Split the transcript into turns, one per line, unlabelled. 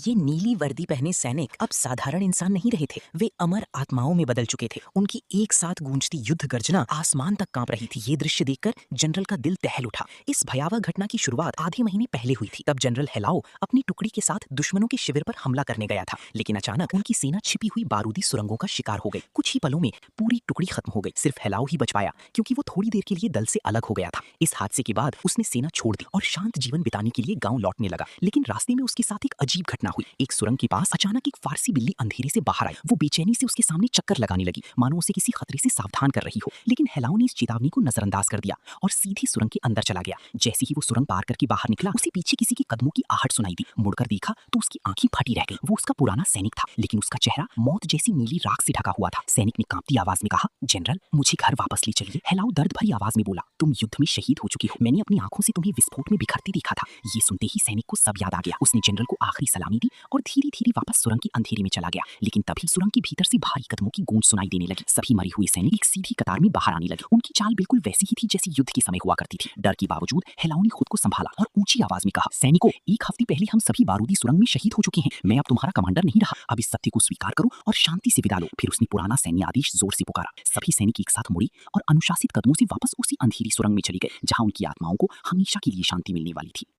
ये नीली वर्दी पहने सैनिक अब साधारण इंसान नहीं रहे थे। वे अमर आत्माओं में बदल चुके थे। उनकी एक साथ गूंजती युद्ध गर्जना आसमान तक कांप रही थी। ये दृश्य देखकर जनरल का दिल दहल उठा। इस भयावह घटना की शुरुआत आधे महीने पहले हुई थी। तब जनरल हेलाओ अपनी टुकड़ी के साथ दुश्मनों के शिविर पर हमला करने गया था, लेकिन अचानक उनकी सेना छिपी हुई बारूदी सुरंगों का शिकार हो गई। कुछ ही पलों में पूरी टुकड़ी खत्म हो गई। सिर्फ हेलाओ ही बच पाया, क्योंकि वो थोड़ी देर के लिए दल से अलग हो गया था। इस हादसे के बाद उसने सेना छोड़ दी और शांत जीवन बिताने के लिए गांव लौटने लगा। लेकिन रास्ते में उसके साथ एक अजीब घटना हुई। एक सुरंग के पास अचानक एक फारसी बिल्ली अंधेरे से बाहर आई। वो बेचैनी से उसके सामने चक्कर लगाने लगी, मानो उसे किसी खतरे से सावधान कर रही हो। लेकिन हेलाओ ने इस चेतावनी को नजरअंदाज कर दिया और सीधी सुरंग के अंदर चला गया। जैसे ही वो सुरंग पार करके बाहर निकला, उसे पीछे किसी के कदमों की आहट सुनाई दी। मुड़कर देखा तो उसकी आंखें फटी रह गई। वो उसका पुराना सैनिक था, लेकिन उसका चेहरा मौत जैसी नीली राख से ढका हुआ था। सैनिक ने कांपती आवाज में कहा, जनरल, मुझे घर वापस ले चलिए। हेलाओ दर्द भरी आवाज में बोला, तुम युद्ध में शहीद हो चुकी हो। मैंने अपनी आंखों से तुम्हें विस्फोट में बिखरते देखा था। ये सुनते ही सैनिक को सब याद आ गया। उसने जनरल को आखिरी सलामी दी और धीरे धीरे वापस सुरंग के अंधेरे में चला गया। लेकिन तभी सुरंग के भीतर से भारी कदमों की गूंज सुनाई देने लगी। सभी मरे हुए सैनिक एक सीधी कतार में बाहर आने लगे। उनकी चाल बिल्कुल वैसी ही थी जैसी युद्ध के समय हुआ करती थी। डर के बावजूद हेलाओ ने खुद को संभाला और ऊंची आवाज में कहा, सैनिकों, एक हफ्ते पहले हम सभी बारूदी सुरंग में शहीद हो चुके हैं। मैं अब तुम्हारा कमांडर नहीं रहा। अब इस सत्य को स्वीकार करो और शांति से विदा लो। फिर उसने पुराना सैन्य आदेश जोर से पुकारा। सभी सैनिक एक साथ मुड़े और अनुशासित कदमों से वापस उसी अंधेरी सुरंग में चले गए, जहां उनकी आत्माओं को हमेशा के लिए शांति मिलने वाली थी।